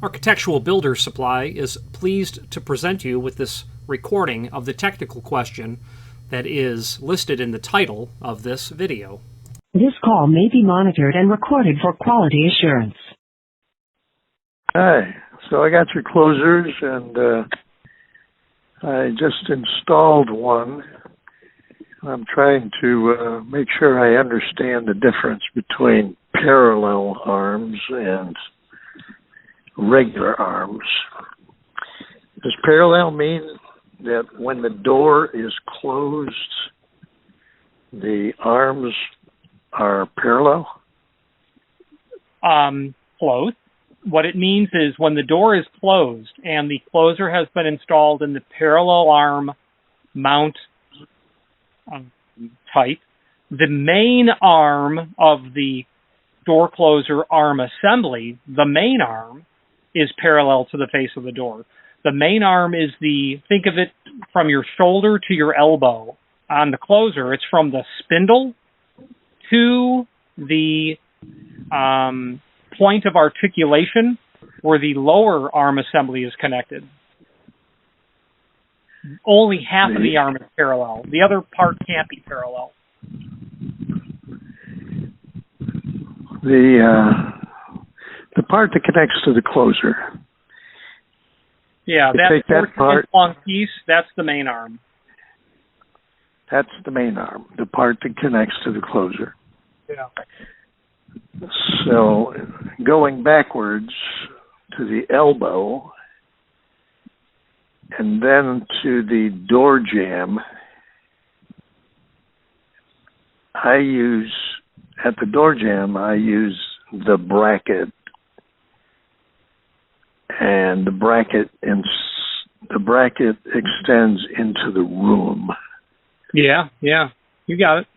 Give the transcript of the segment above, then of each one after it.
Architectural Builder's Supply is pleased to present you with this recording of the technical question that is listed in the title of this video. This call may be monitored and recorded for quality assurance. Hi. So I got your closers, and I just installed one. I'm trying to make sure I understand the difference between parallel arms and regular arms. Does parallel mean that when the door is closed, the arms are parallel? Close. What it means is when the door is closed and the closer has been installed in the parallel arm mount type, the main arm of the door closer arm assembly, the main arm, is parallel to the face of the door. The main arm is think of it from your shoulder to your elbow. On the closer, it's from the spindle to the point of articulation where the lower arm assembly is connected. Only half of the arm is parallel. The other part can't be parallel. The part that connects to the closer. Yeah, that part, long piece, that's the main arm. That's the main arm, the part that connects to the closer. Yeah. So going backwards to the elbow and then to the door jamb, at the door jamb, I use the bracket, and the bracket extends into the room. Yeah, you got it.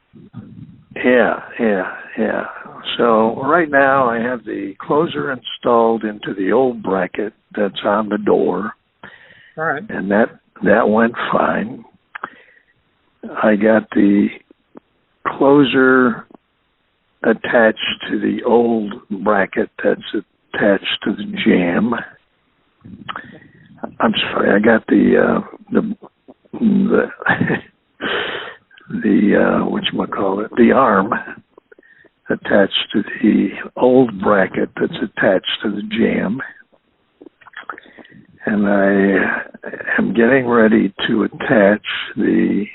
Yeah. So right now I have the closer installed into the old bracket that's on the door. All right. And that went fine. I got the closer attached to the old bracket that's attached to the jamb. I'm sorry, I got the the arm attached to the old bracket that's attached to the jamb. And I am getting ready to attach the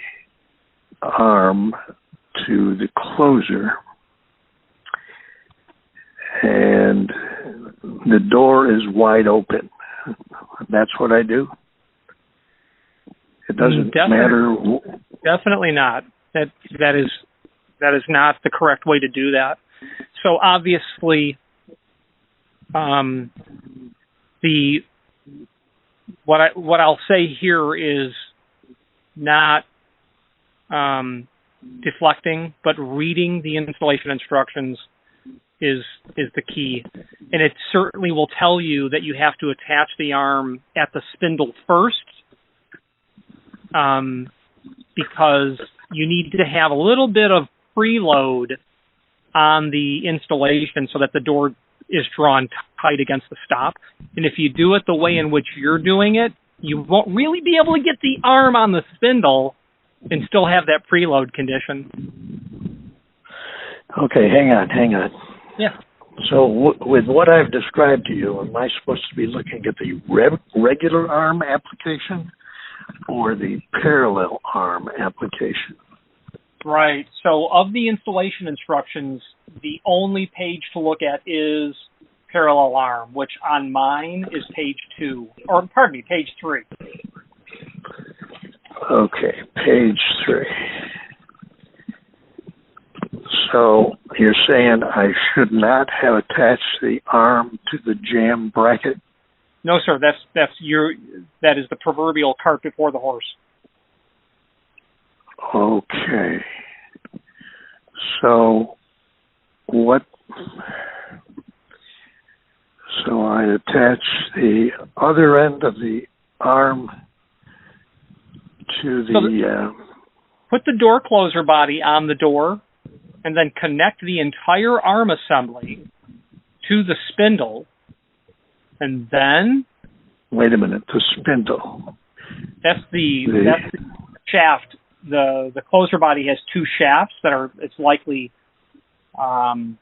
arm to the closer. And the door is wide open. That's what I do? It doesn't matter? Definitely not. That is not the correct way to do that. So obviously, what I'll say here is not deflecting, but reading the installation instructions is the key. And it certainly will tell you that you have to attach the arm at the spindle first, because you need to have a little bit of preload on the installation so that the door is drawn tight against the stop. And if you do it the way in which you're doing it, you won't really be able to get the arm on the spindle and still have that preload condition. Okay, hang on. Yeah. So with what I've described to you, am I supposed to be looking at the regular arm application or the parallel arm application? Right. So of the installation instructions, the only page to look at is parallel arm, which on mine is page 3. Okay, page 3. So you're saying I should not have attached the arm to the jamb bracket? No, sir. That is the proverbial cart before the horse. Okay. So I attach the other end of the arm to the... Put the door closer body on the door and then connect the entire arm assembly to the spindle And then... Wait a minute, the spindle. That's the shaft. The closer body has two shafts that are, it's likely, the I'm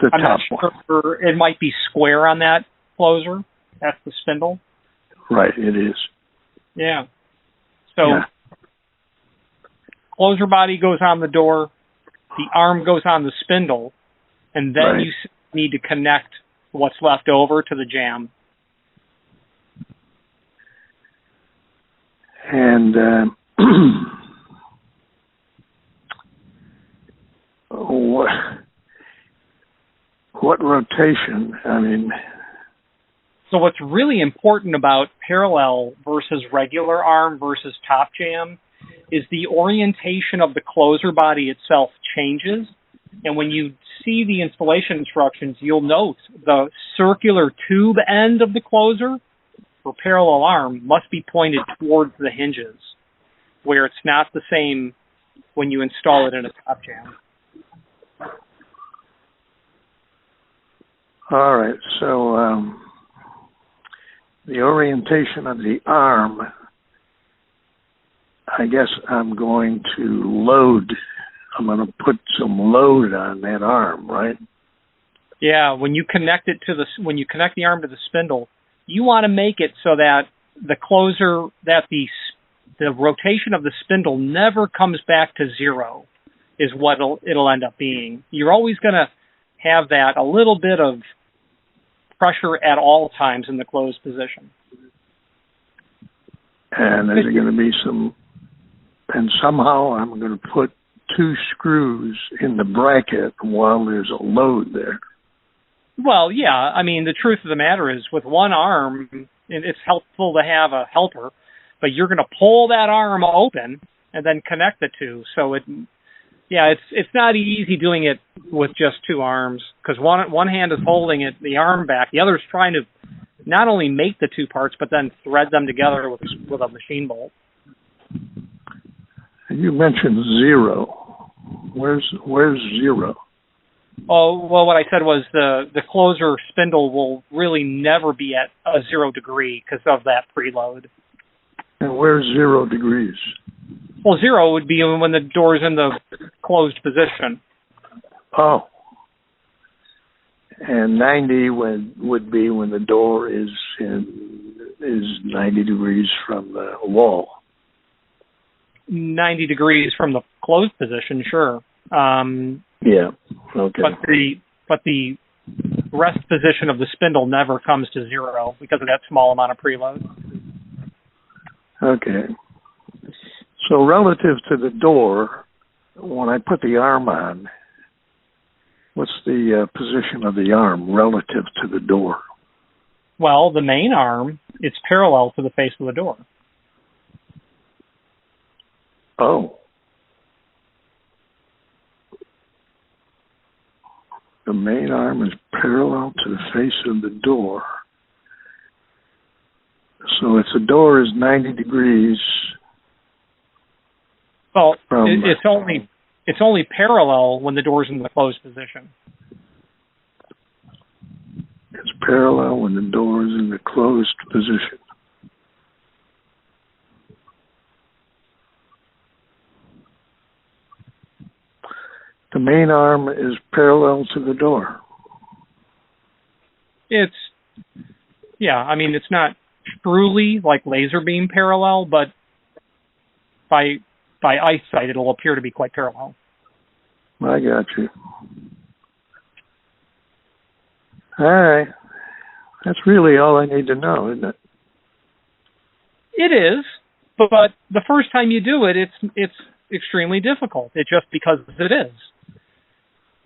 top not sure, one. it might be square on that closer. That's the spindle. Right, it is. Yeah. So, closer body goes on the door, the arm goes on the spindle, and then you need to connect what's left over to the jamb. And what rotation? I mean... So what's really important about parallel versus regular arm versus top jam is the orientation of the closer body itself changes. And when you see the installation instructions, you'll note the circular tube end of the closer for parallel arm must be pointed towards the hinges, where it's not the same when you install it in a top jam. All right, so the orientation of the arm, I guess I'm going to put some load on that arm, right? Yeah, when you connect the arm to the spindle, you want to make it so that the closer, that the rotation of the spindle never comes back to zero, is what it'll end up being. You're always going to have that a little bit of pressure at all times in the closed position. And there's going to be somehow I'm going to put two screws in the bracket while there's a load there. Well, yeah. I mean, the truth of the matter is, with one arm, it's helpful to have a helper, but you're going to pull that arm open and then connect the two. So it's not easy doing it with just two arms, because one hand is holding the arm back, the other is trying to not only make the two parts, but then thread them together with a machine bolt. You mentioned zero. Where's zero? Oh, well, what I said was the closer spindle will really never be at a 0 degree because of that preload. And where's 0 degrees? Well, 0 would be when the door's in the closed position. Oh. And 90 would be when the door is 90 degrees from the wall. 90 degrees from the closed position, sure. Yeah. Okay. But the rest position of the spindle never comes to 0 because of that small amount of preload. Okay. So relative to the door, when I put the arm on, what's the position of the arm relative to the door? Well, the main arm, it's parallel to the face of the door. Oh. The main arm is parallel to the face of the door. So if the door is 90 degrees... Well, it's only parallel when the door's in the closed position. It's parallel when the door is in the closed position. The main arm is parallel to the door. It's not truly like laser beam parallel, but by eyesight, it'll appear to be quite parallel. I got you. All right. That's really all I need to know, isn't it? It is, but the first time you do it, it's extremely difficult. It's just because it is.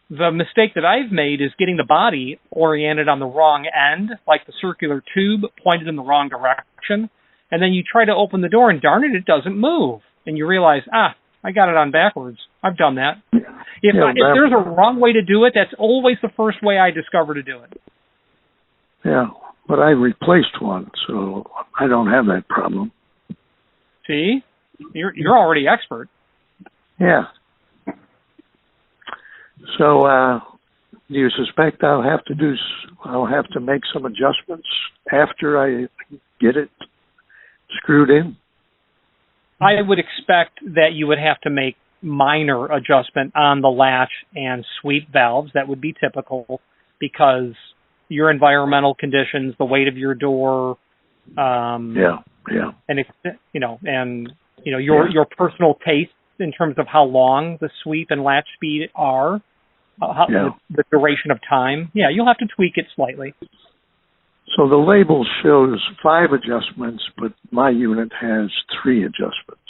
The mistake that I've made is getting the body oriented on the wrong end, like the circular tube pointed in the wrong direction, and then you try to open the door and darn it doesn't move. And you realize, I got it on backwards. I've done that. If there's a wrong way to do it, that's always the first way I discover to do it. Yeah, but I replaced one, so I don't have that problem. See? You're already expert. Yeah. So, do you suspect I'll have to make some adjustments after I get it screwed in? I would expect that you would have to make minor adjustment on the latch and sweep valves. That would be typical because your environmental conditions, the weight of your door, and your personal taste in terms of how long the sweep and latch speed are, the duration of time. Yeah, you'll have to tweak it slightly. So the label shows 5 adjustments, but my unit has 3 adjustments.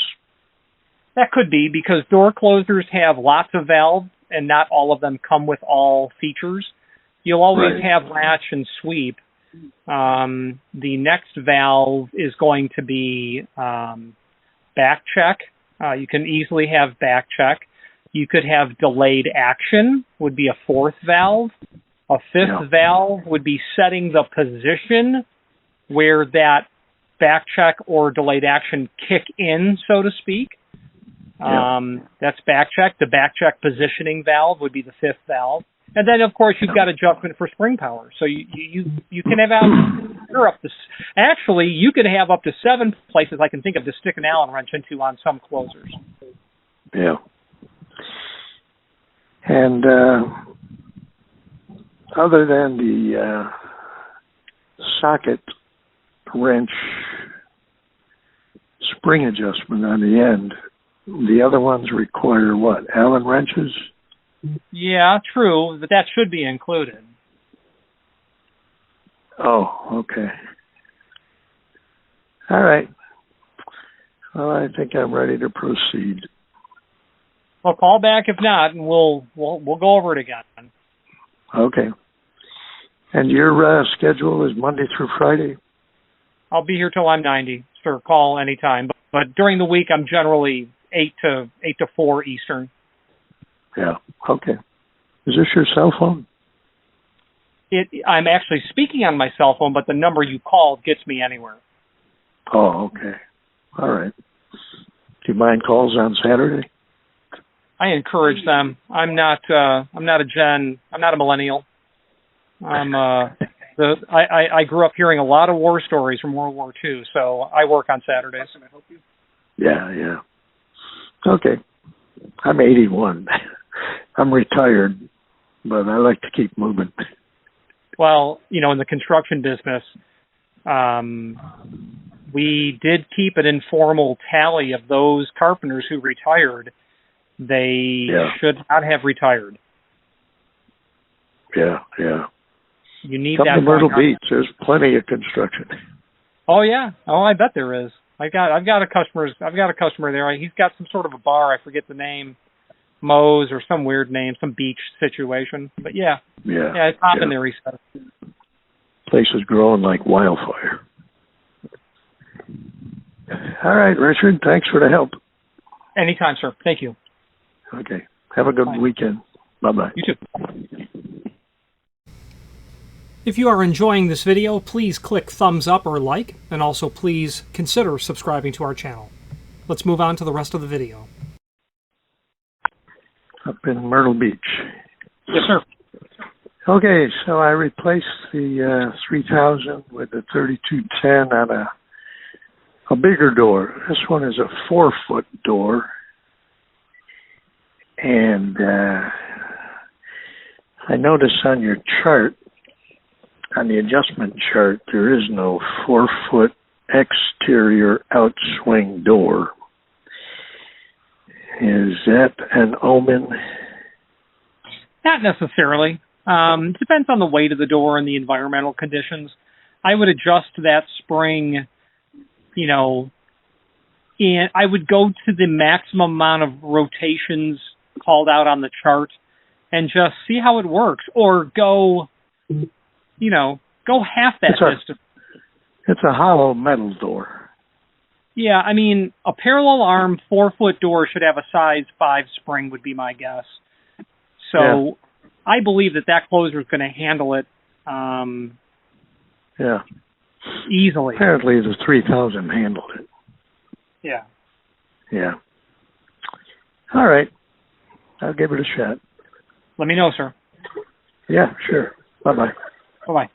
That could be because door closers have lots of valves and not all of them come with all features. You'll always have latch and sweep. The next valve is going to be back check. You can easily have back check. You could have delayed action, would be a 4th valve. A 5th valve would be setting the position where that back check or delayed action kick in, so to speak. That's back check. The back check positioning valve would be the 5th valve. And then, of course, you've got adjustment for spring power. So you can have you could have up to 7 places I can think of to stick an Allen wrench into on some closers. Yeah. And other than the socket wrench spring adjustment on the end, the other ones require what? Allen wrenches? Yeah, true, but that should be included. Oh, okay. All right. Well, I think I'm ready to proceed. Well, call back if not, and we'll go over it again. Okay. And your schedule is Monday through Friday? I'll be here till I'm 90, so call anytime. But during the week, I'm generally 8 to 4 Eastern. Yeah. Okay. Is this your cell phone? I'm actually speaking on my cell phone, but the number you called gets me anywhere. Oh, okay. All right. Do you mind calls on Saturday? I encourage them. I'm not a millennial. I grew up hearing a lot of war stories from World War II, so I work on Saturdays. Can I help you? Yeah. Okay. I'm 81. I'm retired, but I like to keep moving. Well, in the construction business, we did keep an informal tally of those carpenters who retired. They should not have retired. Yeah. You need Come that. to Myrtle Beach. There's plenty of construction. Oh yeah. Oh, I bet there is. I've got a customer there. He's got some sort of a bar. I forget the name, Moe's or some weird name, some beach situation. But yeah, it's hopping there. He said. Place is growing like wildfire. All right, Richard. Thanks for the help. Anytime, sir. Thank you. Okay. Have a good weekend. Bye-bye. You too. If you are enjoying this video, please click thumbs up or like, and also please consider subscribing to our channel. Let's move on to the rest of the video. Up in Myrtle Beach. Yes, sir. Okay, so I replaced the 3000 with the 3210 on a bigger door. This one is a 4-foot door. And I notice on your chart, on the adjustment chart, there is no 4-foot exterior outswing door. Is that an omen? Not necessarily. Depends on the weight of the door and the environmental conditions. I would adjust that spring, and I would go to the maximum amount of rotations called out on the chart and just see how it works, or go half that distance. It's a hollow metal door. Yeah, I mean, a parallel arm 4-foot door should have a size 5 spring would be my guess. So I believe that closer is going to handle it easily. Apparently the 3000 handled it. Yeah. All right. I'll give it a shot. Let me know, sir. Yeah, sure. Bye-bye. Bye-bye.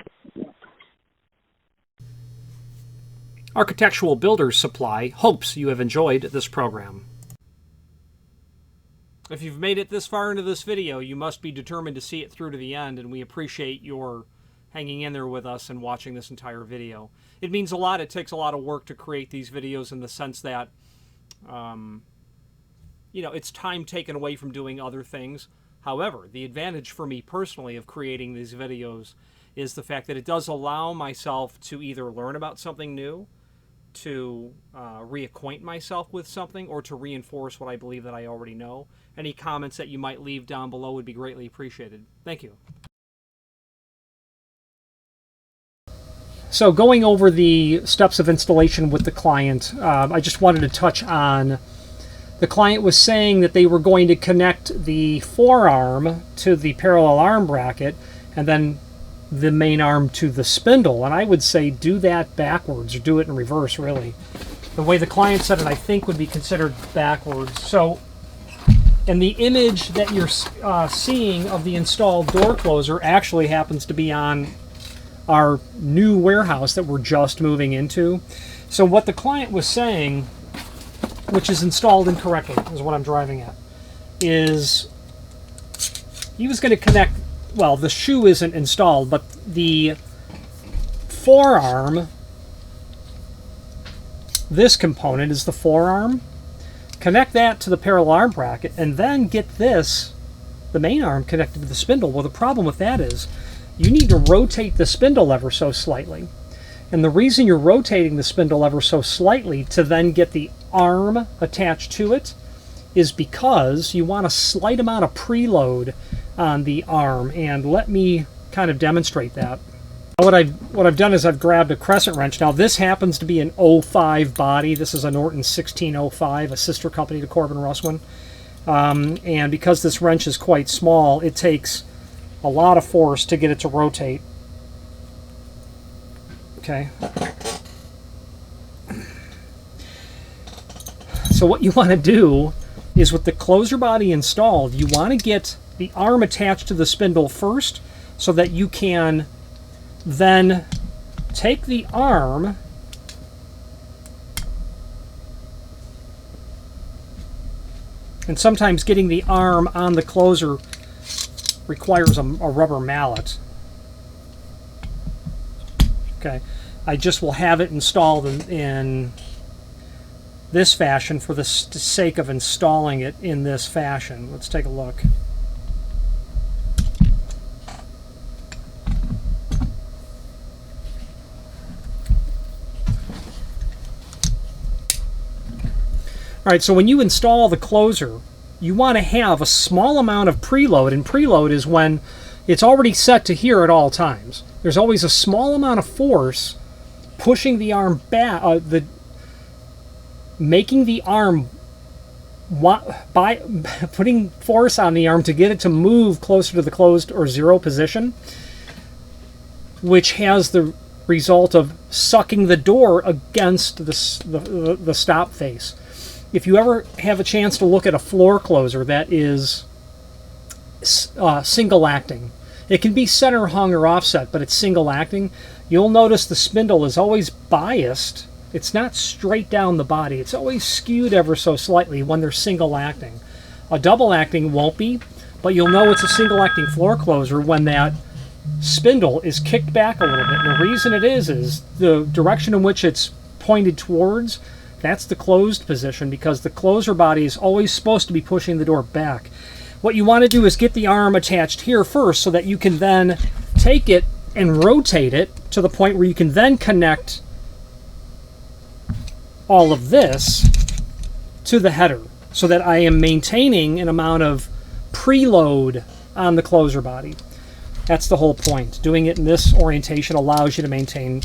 Architectural Builders Supply hopes you have enjoyed this program. If you've made it this far into this video, you must be determined to see it through to the end, and we appreciate your hanging in there with us and watching this entire video. It means a lot. It takes a lot of work to create these videos in the sense that, it's time taken away from doing other things. However, the advantage for me personally of creating these videos is the fact that it does allow myself to either learn about something new, to reacquaint myself with something, or to reinforce what I believe that I already know. Any comments that you might leave down below would be greatly appreciated. Thank you. So going over the steps of installation with the client, I just wanted to touch on, the client was saying that they were going to connect the forearm to the parallel arm bracket and then the main arm to the spindle, and I would say do that backwards, or do it in reverse, really. The way the client said it, I think, would be considered backwards. So, and the image that you're seeing of the installed door closer actually happens to be on our new warehouse that we're just moving into. So what the client was saying, which is installed incorrectly, is what I'm driving at, is he was going to connect, well, the shoe isn't installed, but the forearm, this component is the forearm. Connect that to the parallel arm bracket, and then get this, the main arm, connected to the spindle. Well, the problem with that is you need to rotate the spindle ever so slightly. And the reason you're rotating the spindle ever so slightly to then get the arm attached to it is because you want a slight amount of preload on the arm, and let me kind of demonstrate that. What I've done is I've grabbed a crescent wrench. Now this happens to be an 05 body. This is a Norton 1605, a sister company to Corbin Russwin. And because this wrench is quite small, it takes a lot of force to get it to rotate. Okay. So what you want to do is, with the closer body installed, you want to get the arm attached to the spindle first, so that you can then take the arm and sometimes getting the arm on the closer requires a rubber mallet. Okay, I just will have it installed in this fashion for the sake of installing it in this fashion. Let's take a look. All right, so when you install the closer, you want to have a small amount of preload, and preload is when it's already set to here at all times. There's always a small amount of force pushing the arm back, making the arm, by putting force on the arm to get it to move closer to the closed or zero position, which has the result of sucking the door against the stop face. If you ever have a chance to look at a floor closer that is single acting, it can be center hung or offset, but it's single acting, you'll notice the spindle is always biased. It's not straight down the body. It's always skewed ever so slightly when they're single acting. A double acting won't be, but you'll know it's a single acting floor closer when that spindle is kicked back a little bit. And the reason it is the direction in which it's pointed towards, that's the closed position, because the closer body is always supposed to be pushing the door back. What you want to do is get the arm attached here first, so that you can then take it and rotate it to the point where you can then connect all of this to the header, so that I am maintaining an amount of preload on the closer body. That's the whole point. Doing it in this orientation allows you to maintain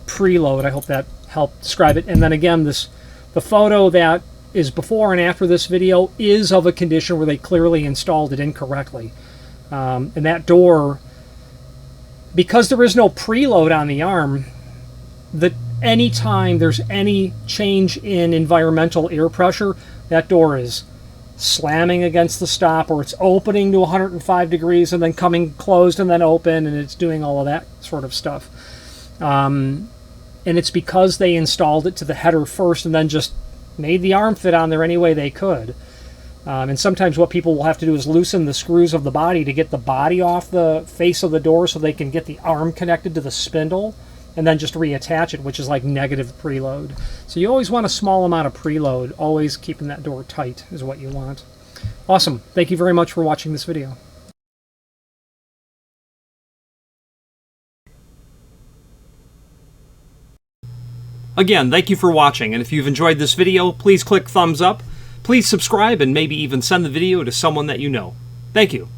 preload. I hope that helped describe it. And then again, the photo that is before and after this video is of a condition where they clearly installed it incorrectly. And that door, because there is no preload on the arm, anytime there's any change in environmental air pressure, that door is slamming against the stop, or it's opening to 105 degrees and then coming closed and then open, and it's doing all of that sort of stuff. and it's because they installed it to the header first and then just made the arm fit on there any way they could. And sometimes what people will have to do is loosen the screws of the body to get the body off the face of the door so they can get the arm connected to the spindle, and then just reattach it, which is like negative preload. So you always want a small amount of preload. Always keeping that door tight is what you want. Awesome. Thank you very much for watching this video. Again, thank you for watching, and if you've enjoyed this video, please click thumbs up. Please subscribe and maybe even send the video to someone that you know. Thank you.